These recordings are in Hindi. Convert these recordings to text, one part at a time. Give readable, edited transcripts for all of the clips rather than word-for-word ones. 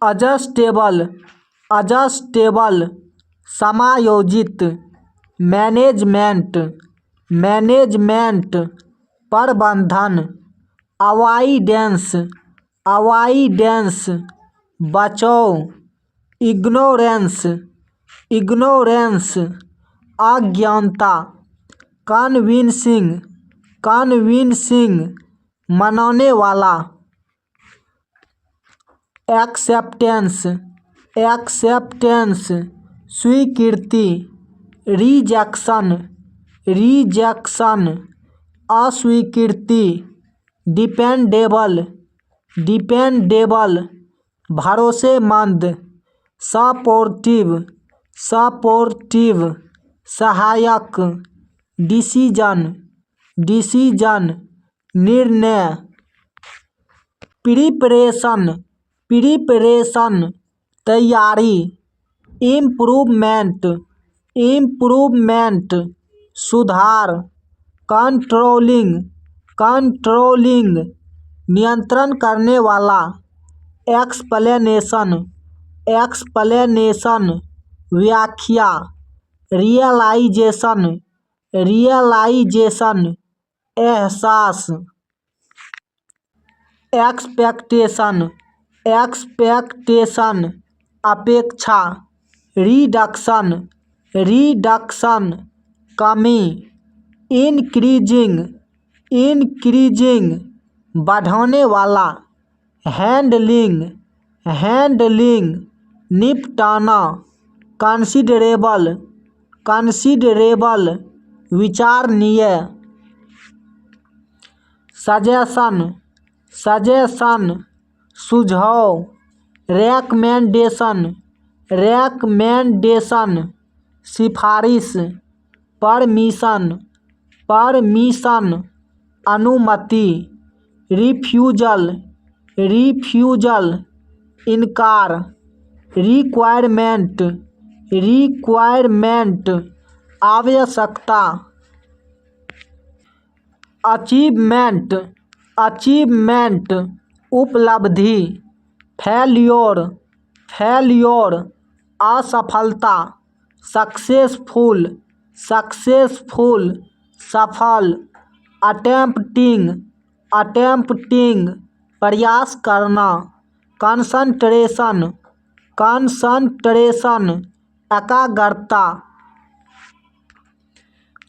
एडजस्टेबल एडजस्टेबल समायोजित मैनेजमेंट मैनेजमेंट प्रबंधन अवॉइडेंस अवॉइडेंस बचाव इग्नोरेंस इग्नोरेंस अज्ञानता कन्विंसिंग कन्विंसिंग मनाने वाला एक्सेप्टेंस एक्सेप्टेंस स्वीकृति रिजेक्शन रिजेक्शन अस्वीकृति डिपेंडेबल डिपेंडेबल भरोसेमंद सपोर्टिव सपोर्टिव सहायक डिसीजन डिसीजन निर्णय प्रिपरेशन प्रिपरेशन तैयारी इम्प्रूवमेंट इम्प्रूवमेंट सुधार कंट्रोलिंग कंट्रोलिंग नियंत्रण करने वाला एक्सप्लेनेशन एक्सप्लेनेशन व्याख्या रियलाइजेशन रियलाइजेशन एहसास एक्सपेक्टेशन एक्सपेक्टेशन अपेक्षा रिडक्शन रिडक्शन कमी इंक्रीजिंग इंक्रीजिंग बढ़ाने वाला हैंडलिंग हैंडलिंग निपटाना कंसिडरेबल कंसिडरेबल विचारणीय सजेशन सजेशन सुझाव रेकमेंडेशन रेकमेंडेशन सिफारिश परमिशन परमिशन अनुमति रिफ्यूजल रिफ्यूजल इनकार रिक्वायरमेंट रिक्वायरमेंट आवश्यकता अचीवमेंट अचीवमेंट उपलब्धि फेल्योर फेल्योर असफलता सक्सेसफुल सक्सेसफुल सफल अटेम्प्टिंग अटेम्प्टिंग प्रयास करना कंसंट्रेशन कंसंट्रेशन एकाग्रता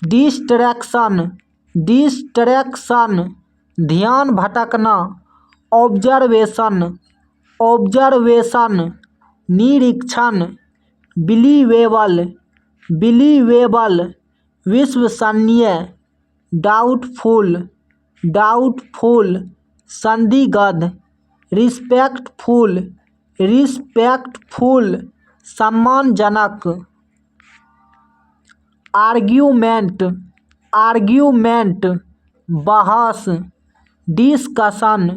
डिस्ट्रैक्शन डिस्ट्रैक्शन ध्यान भटकना ऑब्जर्वेशन ऑब्जर्वेशन निरीक्षण बिलीवेबल बिलीवेबल विश्वसनीय डाउटफुल डाउटफुल संदिग्ध रिस्पेक्टफुल रिस्पेक्टफुल सम्मानजनक आर्ग्यूमेंट आर्ग्यूमेंट बहस डिस्कशन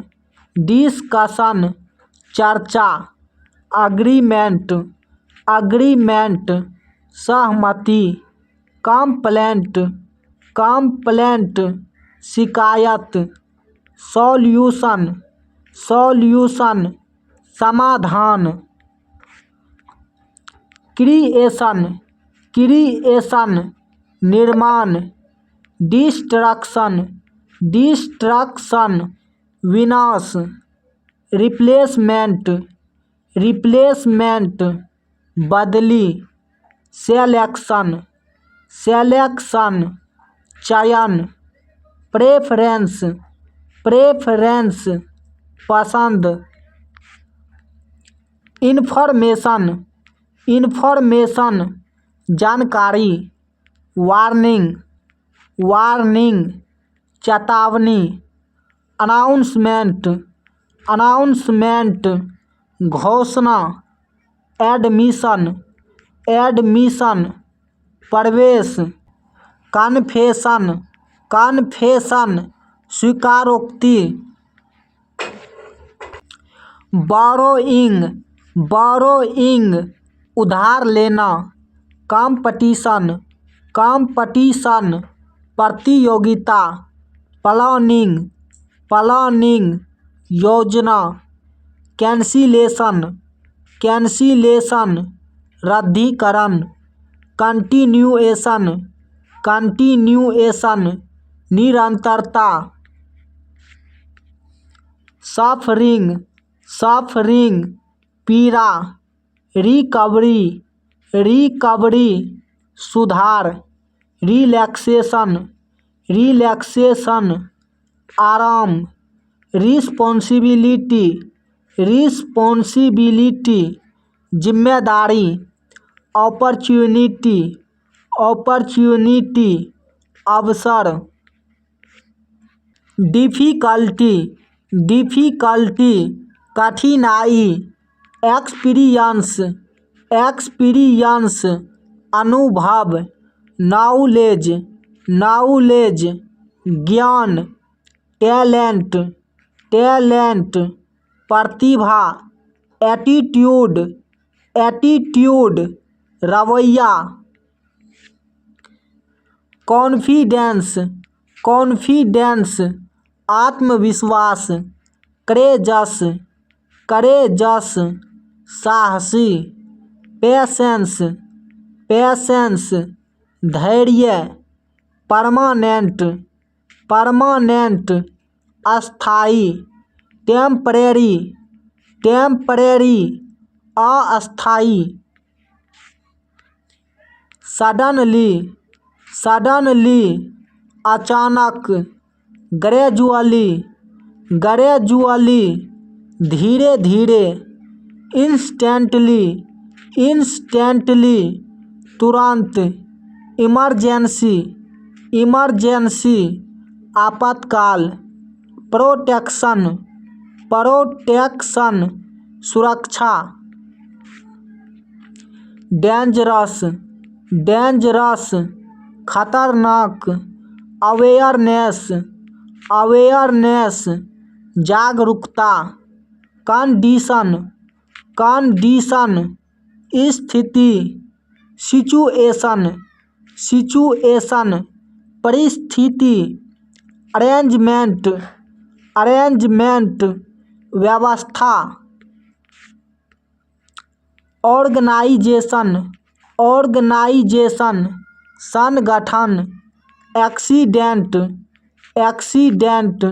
डिस्कशन चर्चा अग्रीमेंट अग्रीमेंट सहमति कंप्लेंट कंप्लेंट शिकायत सॉल्यूशन सॉल्यूशन समाधान क्रिएशन क्रिएशन निर्माण डिस्ट्रक्शन डिस्ट्रक्शन विनाश रिप्लेसमेंट रिप्लेसमेंट बदली सेलेक्शन सेलेक्शन चयन प्रेफरेंस प्रेफरेंस पसंद इंफॉर्मेशन इंफॉर्मेशन जानकारी वार्निंग वार्निंग चेतावनी अनाउंसमेंट अनाउंसमेंट घोषणा एडमिशन एडमिशन प्रवेश कन्फेशन कन्फेशन स्वीकारोक्ति बोरोइंग बोरोइंग उधार लेना कंपटीशन कंपटीशन प्रतियोगिता प्लानिंग प्लानिंग योजना कैंसिलेशन कैंसिलेशन रद्दीकरण, कंटिन्यूएशन कंटिन्यूएशन निरंतरता, सफरिंग सफरिंग पीड़ा, रिकवरी रिकवरी सुधार, रिलैक्सेशन रिलैक्सेशन आराम, रिस्पॉन्सिबिलिटी रिस्पॉन्सिबिलिटी जिम्मेदारी, अपॉर्चुनिटी अपॉर्चुनिटी अवसर, डिफ़िकल्टी डिफ़िकल्टी कठिनाई, एक्सपीरियंस एक्सपीरियंस अनुभव, नॉलेज नॉलेज ज्ञान, टैलेंट टैलेंट प्रतिभा, एटीट्यूड एटीट्यूड रवैया, कॉन्फिडेंस कॉन्फिडेंस आत्मविश्वास, करेजस करेजस साहसी, पेशेंस पेशेंस धैर्य, परमानेंट परमानेंट अस्थाई, टेम्परेरी टेम्परेरी अस्थाई, सडनली सडनली अचानक, ग्रेजुअली ग्रेजुअली धीरे धीरे, इंस्टेंटली इंस्टेंटली तुरंत, इमरजेंसी इमरजेंसी आपातकाल, प्रोटेक्शन प्रोटेक्शन सुरक्षा, डेंजरस डेंजरस खतरनाक, अवेयरनेस अवेयरनेस जागरूकता, कंडीशन कंडीशन स्थिति, सिचुएशन सिचुएशन परिस्थिति, अरेंजमेंट अरेंजमेंट व्यवस्था, ऑर्गेनाइजेशन ऑर्गेनाइजेशन संगठन, एक्सीडेंट एक्सीडेंट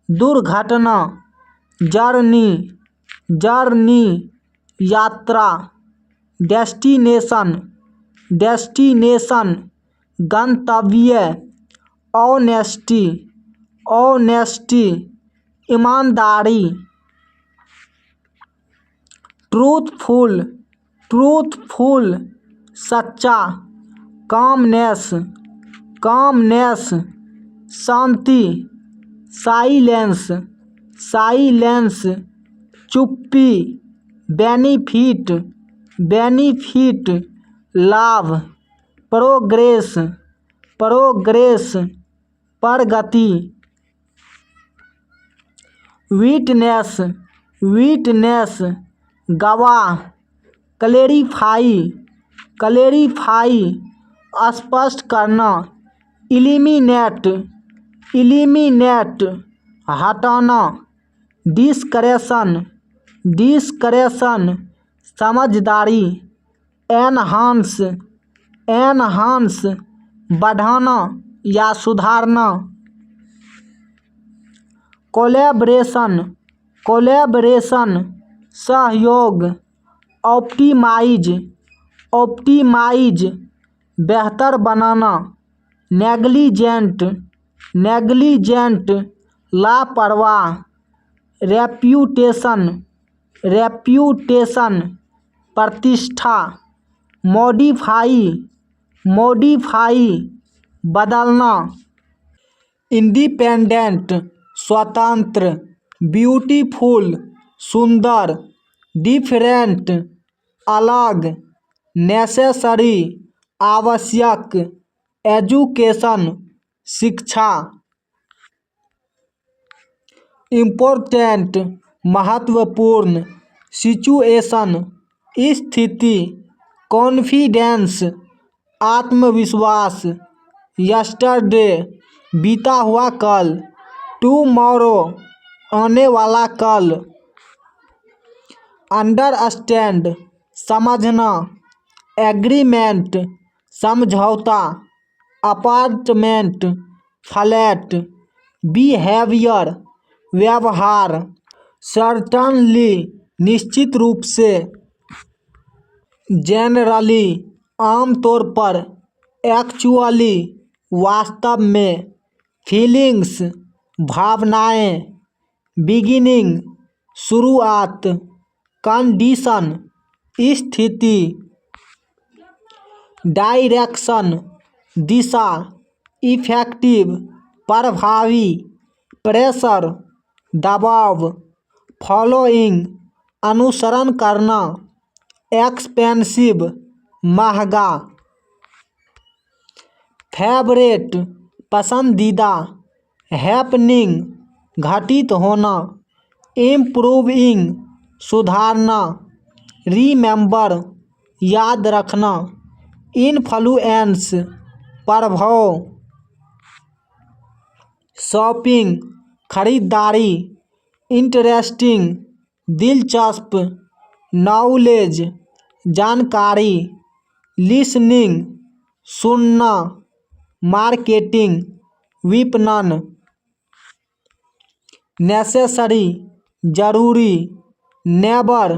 दुर्घटना, जर्नी जर्नी यात्रा, डेस्टिनेशन डेस्टिनेशन गंतव्य, ऑनेस्टी ऑनेस्टी ईमानदारी, ट्रूथफुल ट्रूथफुल सच्चा, कामनेस कामनेस शांति, साइलेंस साइलेंस चुप्पी, बेनिफिट बेनिफिट लाभ, प्रोग्रेस प्रोग्रेस प्रगति, विटनेस विटनेस गवाह, क्लेरिफाई क्लेरिफाई स्पष्ट करना, इलिमिनेट इलिमिनेट हटाना, डिस्करेशन डिस्करेशन समझदारी, एनहांस एनहांस बढ़ाना या सुधारना, कोलैबोरेशन कोलैबोरेशन सहयोग, ऑप्टिमाइज ऑप्टिमाइज बेहतर बनाना, नेग्लिजेंट नेग्लिजेंट लापरवाह, रेप्यूटेशन रेप्यूटेशन प्रतिष्ठा, मॉडिफाई मॉडिफाई बदलना, इंडिपेंडेंट स्वतंत्र, ब्यूटीफुल सुंदर, डिफरेंट अलग, नेसेसरी आवश्यक, एजुकेशन शिक्षा, इम्पोर्टेंट महत्वपूर्ण, सिचुएशन स्थिति, कॉन्फिडेंस आत्मविश्वास, यस्टरडे बीता हुआ कल, टुमारो आने वाला कल, अंडरस्टैंड समझना, एग्रीमेंट समझौता, अपार्टमेंट फ्लैट, बिहेवियर व्यवहार, सर्टनली निश्चित रूप से, जनरली आमतौर पर, एक्चुअली वास्तव में, फीलिंग्स भावनाएं, बिगिनिंग शुरुआत, कंडीशन स्थिति, डायरेक्शन दिशा, इफेक्टिव प्रभावी, प्रेशर दबाव, फॉलोइंग अनुसरण करना, एक्सपेंसिव महंगा, फेवरेट पसंदीदा, हैपनिंग घटित होना, इम्प्रूविंग सुधारना, रिमेंबर याद रखना, इन्फ्लुएंस प्रभाव, शॉपिंग खरीदारी, इंटरेस्टिंग दिलचस्प, नॉलेज जानकारी, लिसनिंग सुनना, मार्केटिंग विपणन, नेसेसरी जरूरी, नेबर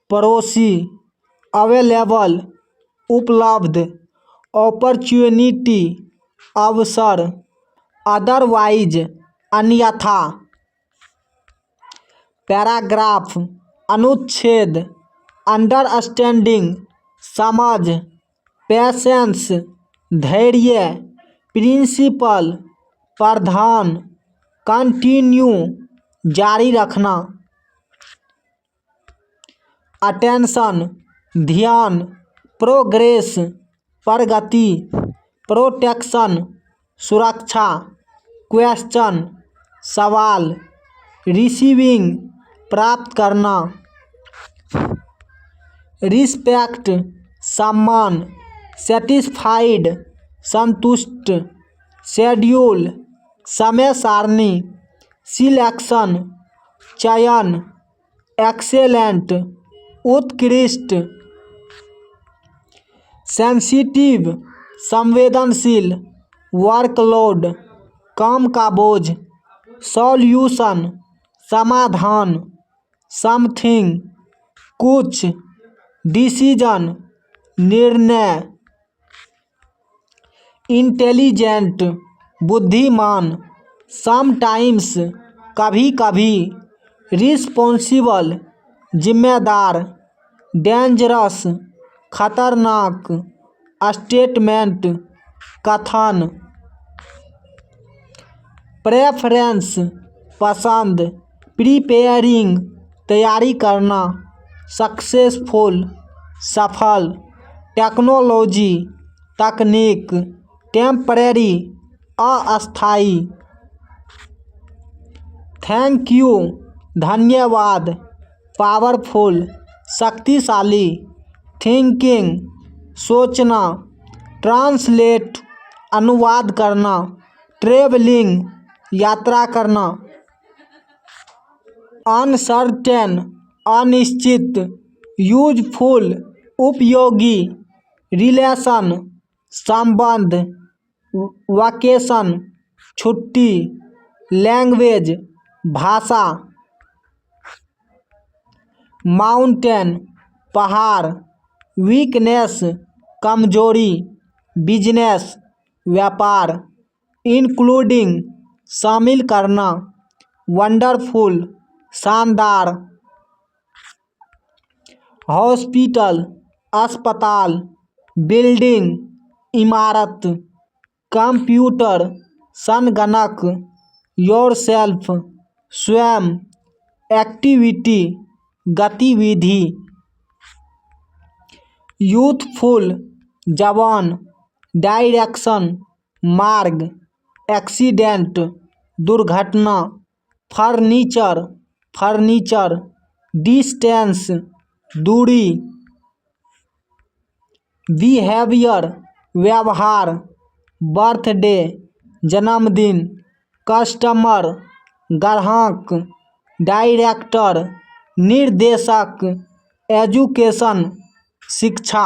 पड़ोसी, अवेलेबल उपलब्ध, अपॉर्चुनिटी अवसर, अदरवाइज अन्यथा, पैराग्राफ अनुच्छेद, अंडरस्टैंडिंग समझ, पेशेंस धैर्य, प्रिंसिपल प्रधान, कंटिन्यू जारी रखना, अटेंशन ध्यान, प्रोग्रेस प्रगति, प्रोटेक्शन सुरक्षा, क्वेश्चन सवाल, रिसीविंग प्राप्त करना, रिस्पेक्ट सम्मान, सेटिस्फाइड संतुष्ट, शेड्यूल समय सारणी, सिलेक्शन चयन, एक्सेलेंट उत्कृष्ट, सेंसिटिव संवेदनशील, वर्कलोड काम का बोझ, सॉल्यूशन समाधान, समथिंग कुछ, डिसीजन निर्णय, इंटेलिजेंट बुद्धिमान, समटाइम्स कभी कभी, रिस्पॉन्सिबल जिम्मेदार, डेंजरस खतरनाक, स्टेटमेंट कथन, प्रेफरेंस पसंद, प्रिपेयरिंग तैयारी करना, सक्सेसफुल सफल, टेक्नोलॉजी तकनीक, टेम्परेरी अस्थाई, थैंक यू धन्यवाद, पावरफुल शक्तिशाली, थिंकिंग सोचना, ट्रांसलेट अनुवाद करना, ट्रेवलिंग यात्रा करना, अनसर्टेन अनिश्चित, यूजफुल उपयोगी, रिलेशन संबंध, वकेशन छुट्टी, लैंग्वेज भाषा, माउंटेन पहाड़, वीकनेस कमजोरी, बिजनेस व्यापार, इंक्लूडिंग शामिल करना, वंडरफुल शानदार, हॉस्पिटल अस्पताल, बिल्डिंग इमारत, कंप्यूटर संगणक, योरसेल्फ स्वयं, एक्टिविटी गतिविधि, यूथफुल जवान, डायरेक्शन मार्ग, एक्सीडेंट दुर्घटना, फर्नीचर फर्नीचर, डिस्टेंस दूरी, बिहेवियर व्यवहार, बर्थडे जन्मदिन, कस्टमर ग्राहक, डायरेक्टर निर्देशक, एजुकेशन, शिक्षा।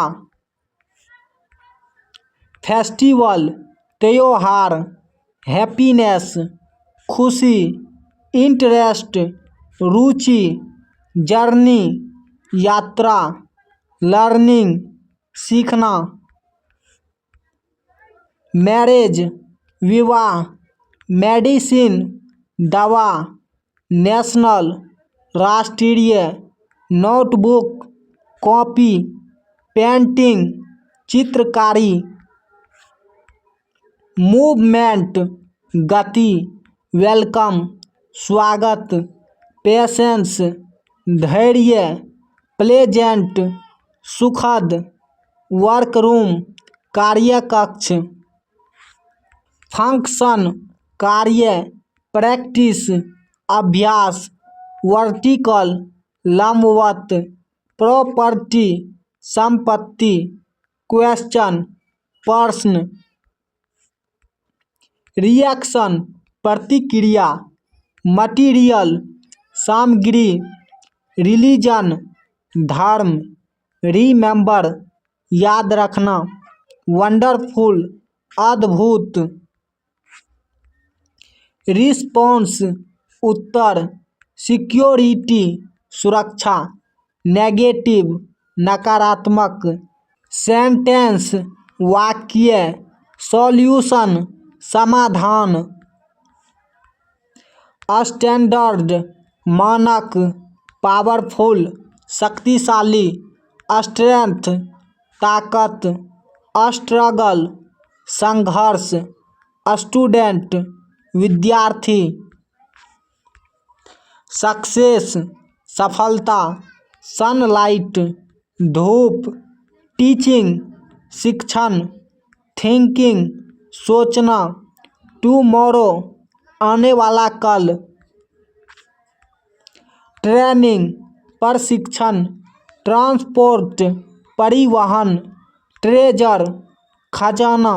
फेस्टिवल, त्योहार, हैप्पीनेस, खुशी, इंटरेस्ट, रुचि, जर्नी, यात्रा, लर्निंग, सीखना। मैरिज, विवाह, मेडिसिन, दवा, नेशनल, राष्ट्रीय, नोटबुक, कॉपी, पेंटिंग, चित्रकारी। मूवमेंट, गति, वेलकम, स्वागत, पेशेंस, धैर्य, प्लेजेंट, सुखद, वर्करूम, कार्यकक्ष। फंक्शन, कार्य, प्रैक्टिस, अभ्यास, वर्टिकल, लंबवत, प्रॉपर्टी, संपत्ति, क्वेश्चन, प्रश्न। रिएक्शन, प्रतिक्रिया, मटीरियल, सामग्री, रिलीजन, धर्म, रिमेंबर, याद रखना, वंडरफुल, अद्भुत। रिस्पॉन्स, उत्तर, सिक्योरिटी, सुरक्षा, नेगेटिव, नकारात्मक। सेंटेंस, वाक्य, सॉल्यूशन, समाधान। स्टैंडर्ड, मानक, पावरफुल, शक्तिशाली, स्ट्रेंथ, ताकत, स्ट्रगल, संघर्ष, स्टूडेंट, विद्यार्थी। सक्सेस, सफलता, सनलाइट, धूप, टीचिंग, शिक्षण, थिंकिंग, सोचना, टुमारो, आने वाला कल। ट्रेनिंग, प्रशिक्षण, ट्रांसपोर्ट, परिवहन, ट्रेजर, खजाना,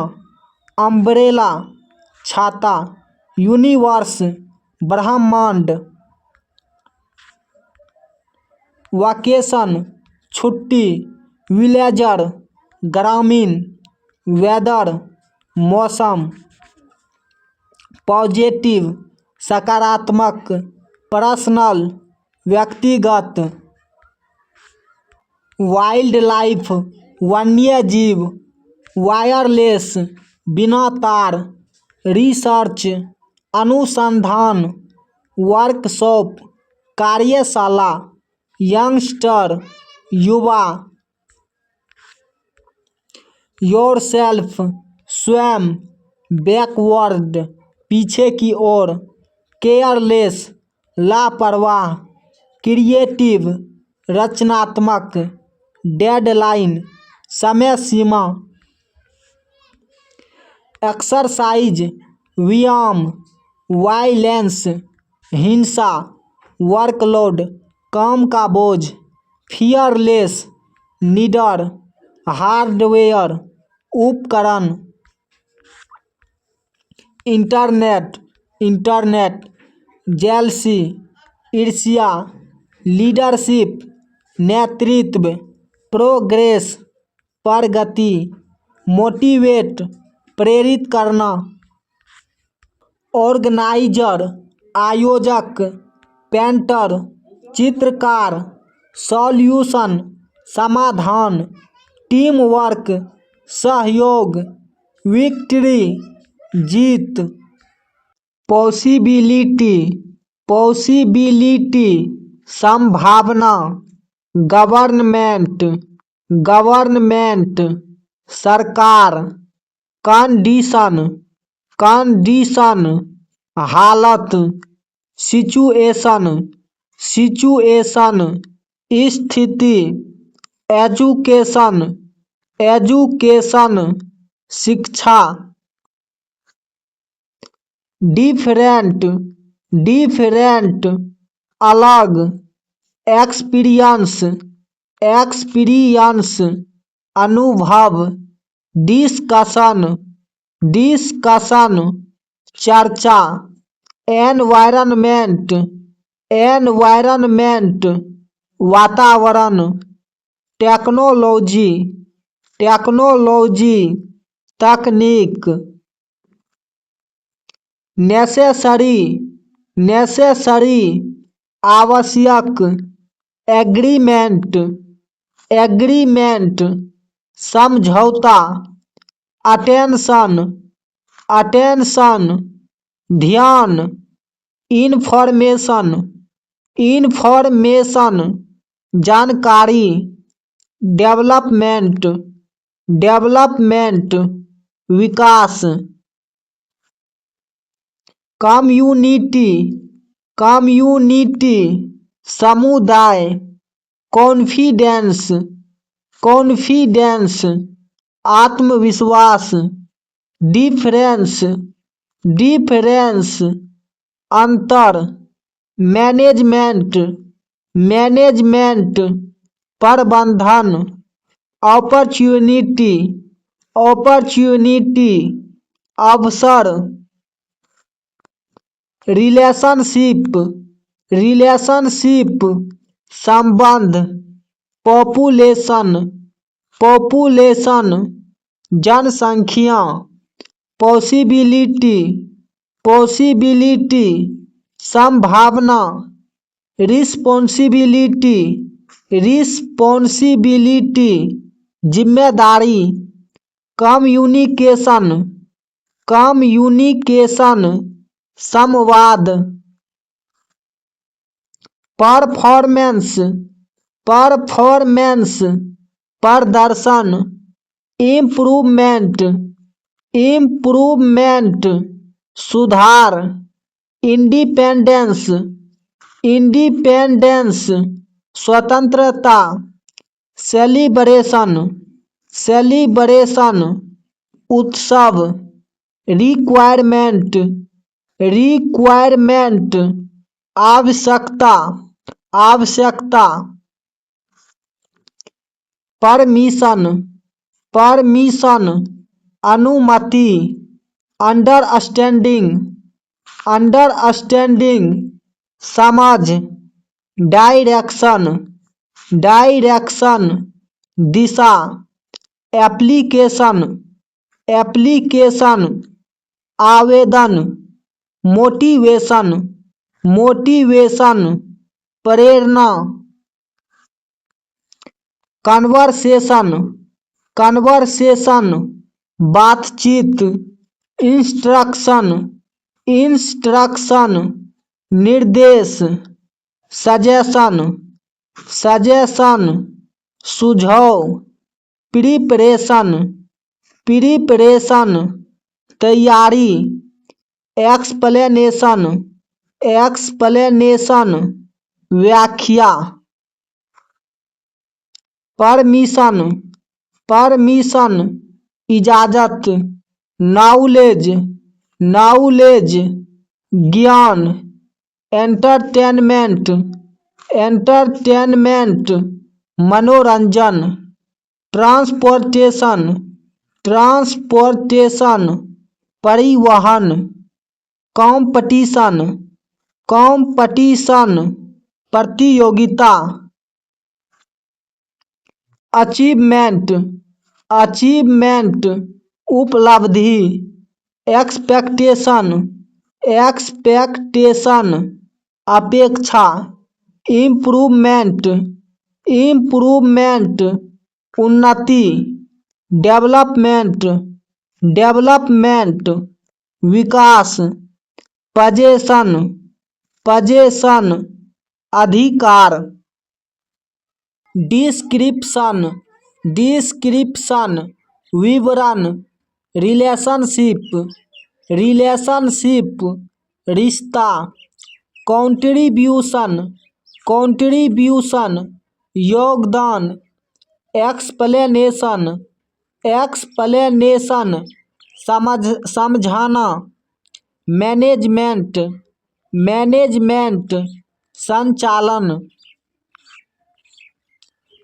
अम्ब्रेला, छाता, यूनिवर्स, ब्रह्मांड। वकेशन, छुट्टी, विलेजर, ग्रामीण, वेदर, मौसम। पॉजिटिव, सकारात्मक, पर्सनल, व्यक्तिगत। वाइल्ड लाइफ, वन्य जीव, वायरलेस, बिना तार, रिसर्च, अनुसंधान, वर्कशॉप, कार्यशाला, यंगस्टर, युवा। योरसेल्फ, स्वयं, बैकवर्ड, पीछे की ओर, केयरलेस, लापरवाह, क्रिएटिव, रचनात्मक, डेडलाइन, समय सीमा। एक्सरसाइज, व्यायाम, वायलेंस, हिंसा, वर्कलोड, काम का बोझ, फियरलेस, निडर, हार्डवेयर, उपकरण। इंटरनेट, जेलसी, ईर्ष्या, लीडरशिप, नेतृत्व, प्रोग्रेस, प्रगति। मोटिवेट, प्रेरित करना। ऑर्गेनाइजर, आयोजक, पेंटर, चित्रकार, सॉल्यूशन, समाधान, टीम वर्क, सहयोग, विक्ट्री, जीत। पॉसिबिलिटी, संभावना। गवर्नमेंट, सरकार। कंडीशन, हालत। सिचुएशन, स्थिति। एजुकेशन, शिक्षा। डिफरेंट, अलग। एक्सपीरियंस, अनुभव। डिस्कशन, चर्चा। एनवायरनमेंट, वातावरण, टेक्नोलॉजी, टेक्नोलॉजी, तकनीक, नेसेसरी, नेसेसरी, आवश्यक, एग्रीमेंट, एग्रीमेंट, समझौता, अटेंशन, अटेंशन, ध्यान, इंफॉर्मेशन, इंफॉर्मेशन, जानकारी, डेवलपमेंट, डेवलपमेंट, विकास, कम्युनिटी, कम्युनिटी, समुदाय, कॉन्फिडेंस, कॉन्फिडेंस, आत्मविश्वास, डिफरेंस, डिफरेंस, अंतर, मैनेजमेंट, मैनेजमेंट, प्रबंधन, अपॉर्चुनिटी, अपॉर्चुनिटी, अवसर, रिलेशनशिप, रिलेशनशिप, संबंध, पॉपुलेशन, पॉपुलेशन, जनसंख्या, पॉसिबिलिटी, पॉसिबिलिटी, संभावना, रिस्पॉन्सिबिलिटी, रिस्पॉन्सिबिलिटी, जिम्मेदारी, कम्युनिकेशन, कम्युनिकेशन, संवाद, परफॉर्मेंस, परफॉर्मेंस, प्रदर्शन, इम्प्रूवमेंट, इम्प्रूवमेंट, सुधार, इंडिपेंडेंस, इंडिपेंडेंस, स्वतंत्रता, सेलिब्रेशन, सेलिब्रेशन, उत्सव, रिक्वायरमेंट, रिक्वायरमेंट, आवश्यकता, आवश्यकता, परमिशन, परमिशन, अनुमति, अंडरस्टैंडिंग, अंडरस्टैंडिंग, समझ, डायरेक्शन, डायरेक्शन, दिशा, एप्लीकेशन, एप्लीकेशन, आवेदन, मोटिवेशन, मोटिवेशन, प्रेरणा, कन्वर्सेशन, कन्वर्सेशन, बातचीत, इंस्ट्रक्शन, इंस्ट्रक्शन, निर्देश, सजेशन, सजेशन, सुझाव, प्रिपरेशन, प्रिपरेशन, तैयारी, एक्सप्लेनेशन, एक्सप्लेनेशन, व्याख्या, परमिशन, परमिशन, इजाजत, नॉलेज, नॉलेज, ज्ञान, एंटरटेनमेंट, एंटरटेनमेंट, मनोरंजन, ट्रांसपोर्टेशन, ट्रांसपोर्टेशन, परिवहन, कंपटीशन, कंपटीशन, प्रतियोगिता, अचीवमेंट, अचीवमेंट, उपलब्धि, एक्सपेक्टेशन, एक्सपेक्टेशन, अपेक्षा, इम्प्रूवमेंट, इम्प्रूवमेंट, उन्नति, डेवलपमेंट, डेवलपमेंट, विकास, पजेशन, पजेशन, अधिकार, डिस्क्रिप्शन, डिस्क्रिप्शन, विवरण, रिलेशनशिप, रिलेशनशिप, रिश्ता, कंट्रीब्यूशन, कंट्रीब्यूशन, योगदान, एक्सप्लेनेशन, एक्सप्लेनेशन, समझाना, मैनेजमेंट, मैनेजमेंट, संचालन,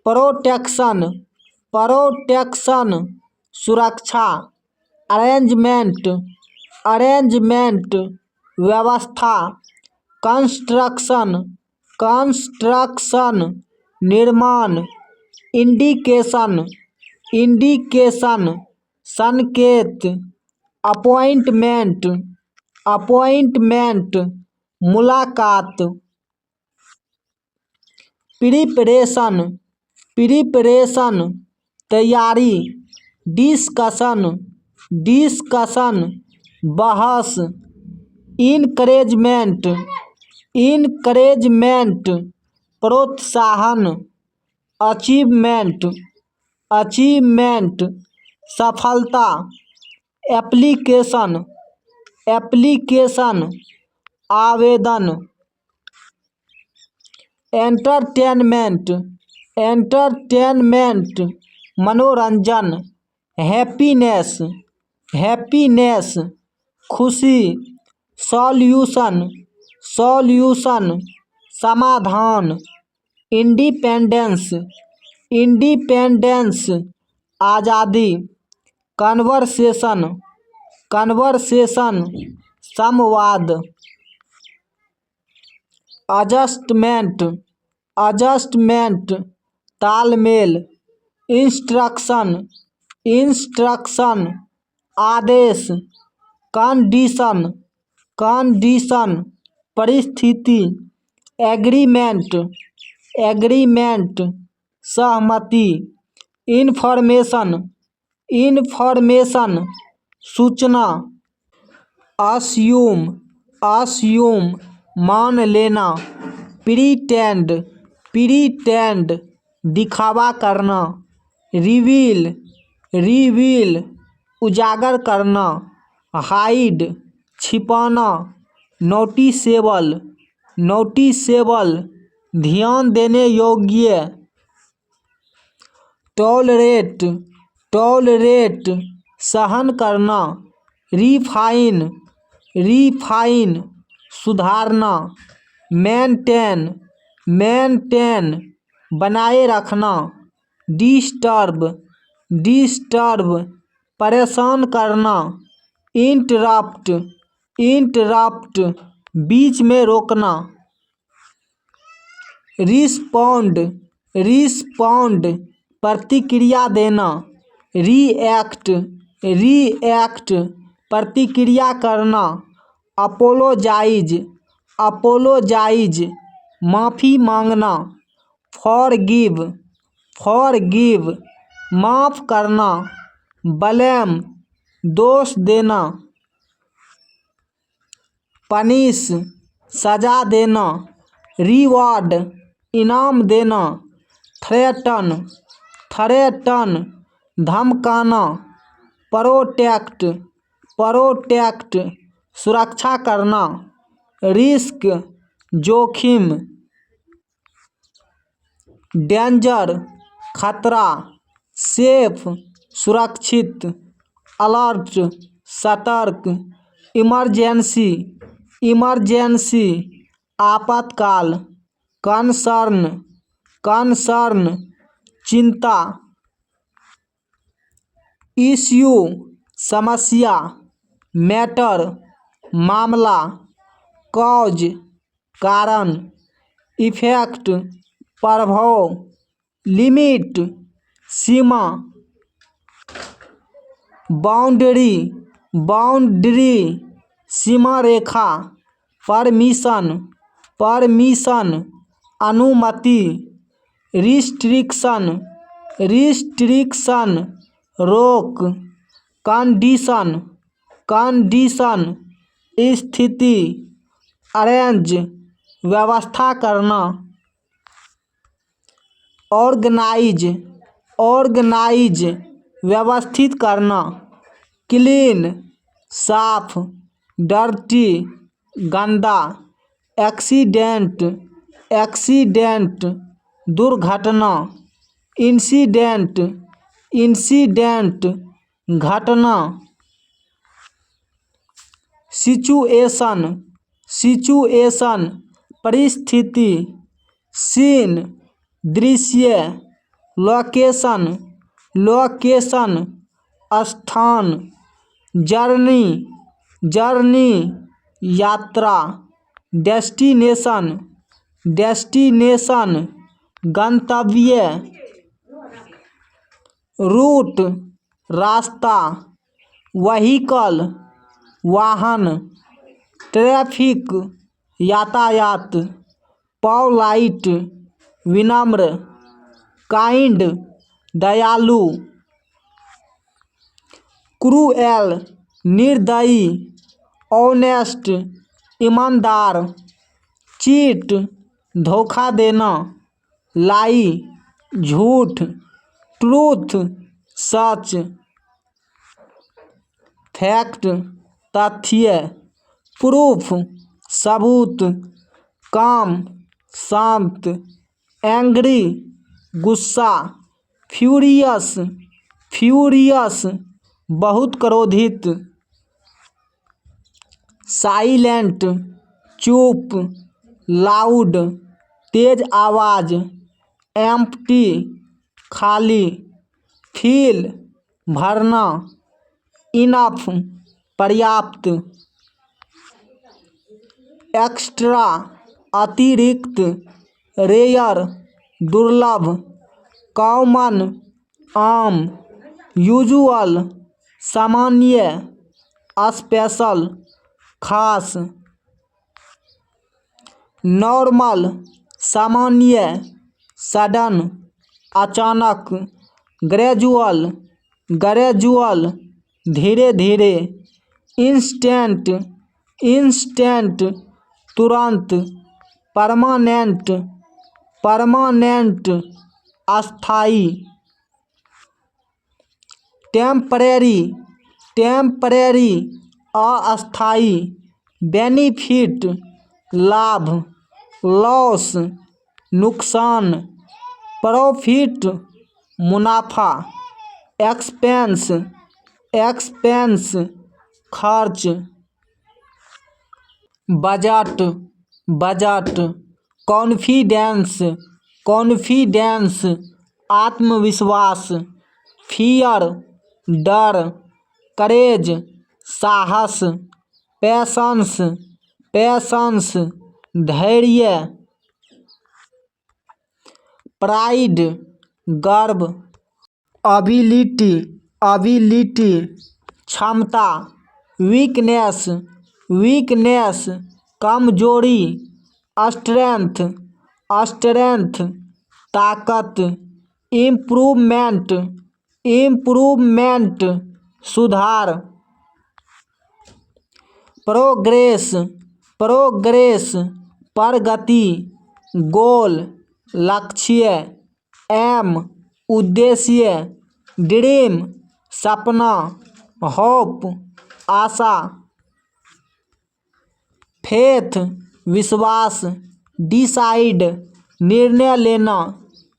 प्रोटेक्शन, प्रोटेक्शन, सुरक्षा, अरेंजमेंट, अरेंजमेंट, व्यवस्था, कंस्ट्रक्शन, कंस्ट्रक्शन, निर्माण, इंडिकेशन, इंडिकेशन, संकेत, अपॉइंटमेंट, अपॉइंटमेंट, मुलाकात, प्रिपरेशन, प्रिपरेशन, तैयारी, डिस्कशन, डिस्कशन, बहस, इनकरेजमेंट, इनकरेजमेंट, प्रोत्साहन, अचीवमेंट, अचीवमेंट, सफलता, एप्लीकेशन, एप्लीकेशन, आवेदन, एंटरटेनमेंट, एंटरटेनमेंट, मनोरंजन, हैप्पीनेस, हैप्पीनेस, खुशी, सॉल्यूशन, सॉल्यूशन, समाधान, इंडिपेंडेंस, इंडिपेंडेंस, आज़ादी, कन्वर्सेशन, कन्वर्सेशन, संवाद, एडजस्टमेंट, एडजस्टमेंट, तालमेल, इंस्ट्रक्शन, इंस्ट्रक्शन, आदेश, कंडीशन, कंडीशन, परिस्थिति, एग्रीमेंट, एग्रीमेंट, सहमति, इंफॉर्मेशन, इंफॉर्मेशन, सूचना, अस्यूम, अस्यूम, मान लेना, प्रीटेंड, प्रीटेंड, दिखावा करना, रिवील, रिवील, उजागर करना, हाइड, छिपाना, नोटिसेबल, नोटिसेबल, ध्यान देने योग्य, टॉलरेट, टॉलरेट, सहन करना, रिफाइन, रिफाइन, सुधारना, मेंटेन, मेंटेन, बनाए रखना, डिस्टर्ब, डिस्टर्ब, परेशान करना, इंटरप्ट, इंटरप्ट, बीच में रोकना, रिस्पॉन्ड, रिस्पॉन्ड, प्रतिक्रिया देना, रिएक्ट, रिएक्ट, प्रतिक्रिया करना, अपोलोजाइज, अपोलोजाइज, माफ़ी मांगना, फॉरगिव, फॉरगिव, माफ़ करना, ब्लेम, दोष देना, पनिश, सजा देना, रिवॉर्ड, इनाम देना, थ्रेटन, थ्रेटन, धमकाना, प्रोटेक्ट, प्रोटेक्ट, सुरक्षा करना, रिस्क, जोखिम, डेंजर, खतरा, सेफ, सुरक्षित, अलर्ट, सतर्क, इमरजेंसी, इमरजेंसी, आपातकाल, कंसर्न, कंसर्न, चिंता, इश्यू, समस्या, मैटर, मामला, कॉज, कारण, इफेक्ट, प्रभाव, लिमिट, सीमा, बाउंड्री, बाउंड्री, सीमा रेखा, परमिशन, परमिशन, अनुमति, रिस्ट्रिक्शन, रिस्ट्रिक्शन, रोक, कंडीशन, कंडीशन, स्थिति, अरेंज, व्यवस्था करना, ऑर्गेनाइज, ऑर्गेनाइज, व्यवस्थित करना, क्लीन, साफ, डर्टी, गंदा, एक्सीडेंट, एक्सीडेंट, दुर्घटना, इंसिडेंट, इंसिडेंट, घटना, सिचुएशन, सिचुएशन, परिस्थिति, सीन, दृश्य, लोकेशन, लोकेशन, स्थान, जर्नी, जर्नी, यात्रा, डेस्टिनेशन, डेस्टिनेशन, गंतव्य, रूट रास्ता, व्हीकल वाहन, ट्रैफिक यातायात, पोलाइट विनम्र, काइंड दयालु, क्रूएल निर्दयी, ऑनेस्ट ईमानदार, चीट धोखा देना, लाई झूठ, ट्रूथ सच, फैक्ट तथ्य, प्रूफ सबूत, काम शांत, एंग्री गुस्सा, फ्यूरियस बहुत क्रोधित, साइलेंट चुप, लाउड तेज आवाज, एम्प्टी खाली, फील भरना, इनफ पर्याप्त, एक्स्ट्रा अतिरिक्त, रेयर दुर्लभ, कॉमन आम, यूजुअल सामान्य, स्पेशल खास, नॉर्मल सामान्य, सडन अचानक, ग्रेजुअल धीरे धीरे, इंस्टेंट तुरंत, परमानेंट अस्थाई, टेम्परेरी अस्थाई, बेनिफिट लाभ, लॉस नुकसान, प्रॉफिट मुनाफा, एक्सपेंस खर्च, बजट, कॉन्फिडेंस आत्मविश्वास, फियर डर, करेज साहस, पैशंस धैर्य, प्राइड गर्व, एबिलिटी क्षमता, वीकनेस कमजोरी, स्ट्रेंथ ताकत, इम्प्रूवमेंट सुधार, प्रोग्रेस प्रगति, गोल लक्ष्य, एम उद्देश्य, ड्रीम सपना, होप आशा, फेथ विश्वास, डिसाइड निर्णय लेना,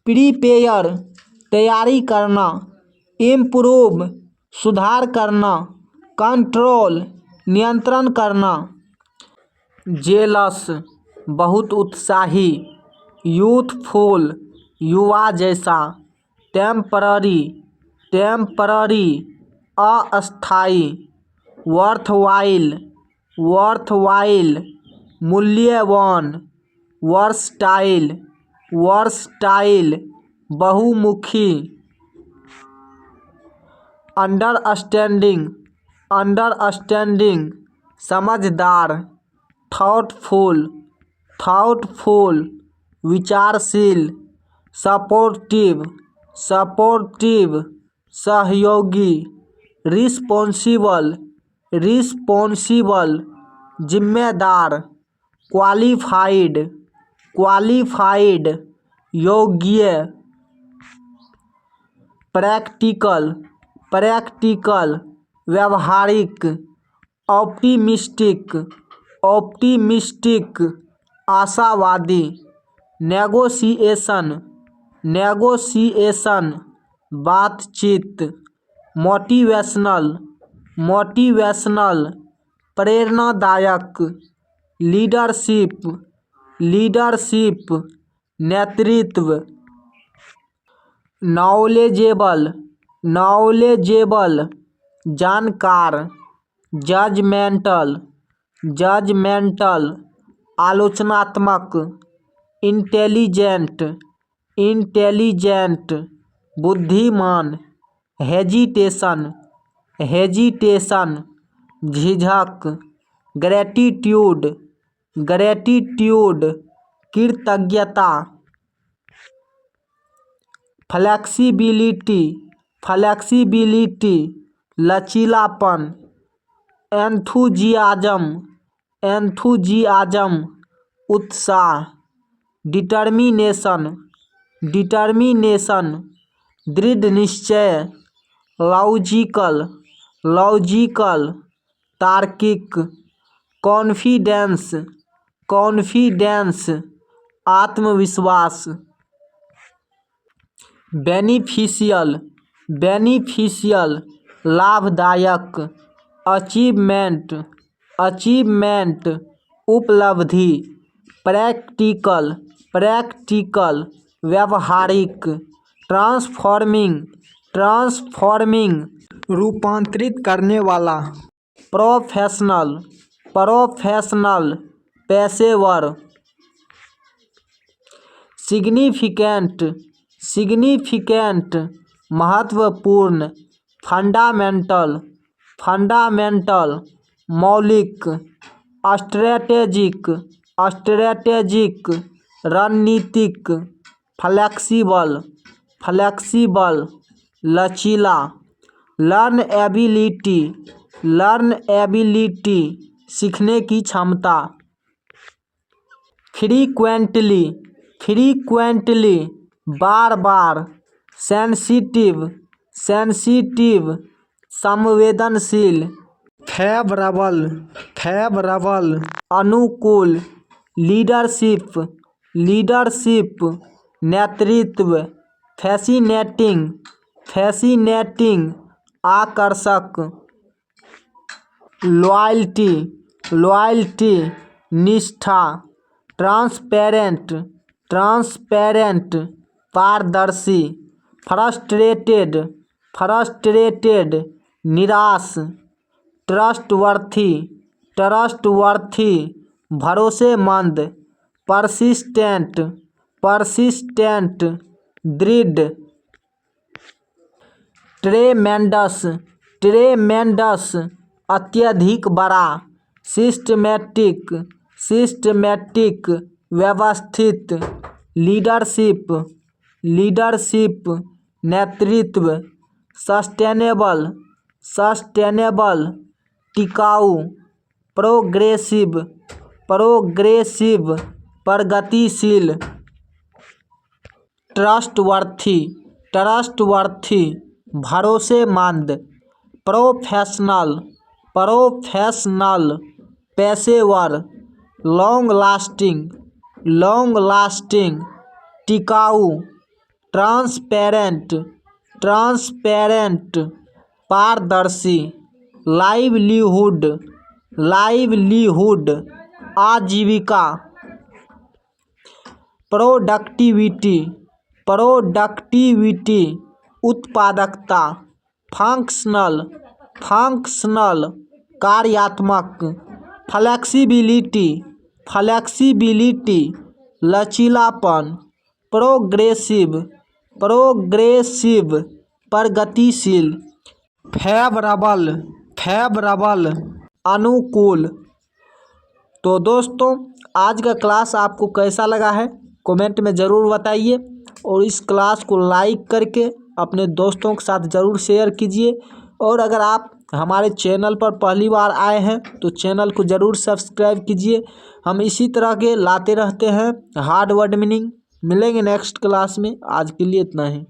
प्रिपेयर तैयारी करना, इम्प्रूव सुधार करना, कंट्रोल नियंत्रण करना, जेलस बहुत उत्साही, यूथफुल युवा जैसा, टेम्पररी अस्थाई, वर्थवाइल मूल्यवान, वर्सटाइल बहुमुखी, अंडरस्टैंडिंग समझदार, थॉटफुल विचारशील, सपोर्टिव सहयोगी, रिस्पॉन्सिबल जिम्मेदार, क्वालिफाइड योग्य, प्रैक्टिकल व्यवहारिक, ऑप्टिमिस्टिक आशावादी, नेगोशिएशन बातचीत, मोटिवेशनल प्रेरणादायक, लीडरशिप नेतृत्व, नॉलेजेबल जानकार, जजमेंटल आलोचनात्मक, इंटेलिजेंट इंटेलिजेंट बुद्धिमान, हेजिटेशन हेजिटेशन झिझक, ग्रेटिट्यूड ग्रेटिट्यूड कृतज्ञता, फ्लेक्सिबिलिटी फ्लेक्सिबिलिटी लचीलापन, एंथुजियाज्म एंथुजियाज्म उत्साह, डिटर्मिनेशन डिटर्मिनेशन दृढ़ निश्चय, लॉजिकल लॉजिकल तार्किक, कॉन्फिडेंस कॉन्फिडेंस आत्मविश्वास, बेनिफिशियल बेनिफिशियल लाभदायक, अचीवमेंट अचीवमेंट उपलब्धि, प्रैक्टिकल प्रैक्टिकल व्यावहारिक, ट्रांसफॉर्मिंग ट्रांसफॉर्मिंग रूपांतरित करने वाला, प्रोफेशनल प्रोफेशनल पेशेवर, सिग्निफिकेंट सिग्निफिकेंट महत्वपूर्ण, फंडामेंटल फंडामेंटल मौलिक, स्ट्रेटेजिक स्ट्रेटेजिक रणनीतिक, फ्लेक्सिबल फ्लेक्सिबल लचीला, लर्न एबिलिटी सीखने की क्षमता, फ्रीक्वेंटली फ्रीक्वेंटली बार बार, सेंसिटिव सेंसिटिव संवेदनशील, फेवरेबल फेवरेबल अनुकूल, लीडरशिप लीडरशिप नेतृत्व, फैसिनेटिंग फैसिनेटिंग आकर्षक, लॉयल्टी लॉयल्टी निष्ठा, ट्रांसपेरेंट ट्रांसपेरेंट पारदर्शी, फ्रस्ट्रेटेड फ्रस्ट्रेटेड निराश, ट्रस्टवर्थी ट्रस्टवर्थी भरोसेमंद, परसिस्टेंट परसिस्टेंट दृढ़, ट्रेमेंडस ट्रेमेंडस अत्यधिक बड़ा, सिस्टमैटिक सिस्टमैटिक व्यवस्थित, लीडरशिप लीडरशिप नेतृत्व, सस्टेनेबल सस्टेनेबल टिकाऊ, प्रोग्रेसिव प्रोग्रेसिव प्रगतिशील, ट्रस्टवर्थी ट्रस्टवर्थी भरोसेमंद, प्रोफेशनल प्रोफेशनल पेशेवर, लॉन्ग लास्टिंग टिकाऊ, ट्रांसपेरेंट ट्रांसपेरेंट पारदर्शी, लाइवलीहुड लाइवलीहुड आजीविका, प्रोडक्टिविटी प्रोडक्टिविटी उत्पादकता, फंक्शनल फंक्शनल कार्यात्मक, फ्लेक्सिबिलिटी फ्लेक्सिबिलिटी लचीलापन, प्रोग्रेसिव प्रोग्रेसिव प्रगतिशील, फेवरेबल फेवरेबल अनुकूल। तो दोस्तों आज का क्लास आपको कैसा लगा है कमेंट में ज़रूर बताइए और इस क्लास को लाइक करके अपने दोस्तों के साथ ज़रूर शेयर कीजिए। और अगर आप हमारे चैनल पर पहली बार आए हैं तो चैनल को ज़रूर सब्सक्राइब कीजिए। हम इसी तरह के लाते रहते हैं हार्ड वर्ड मीनिंग। मिलेंगे नेक्स्ट क्लास में, आज के लिए इतना ही।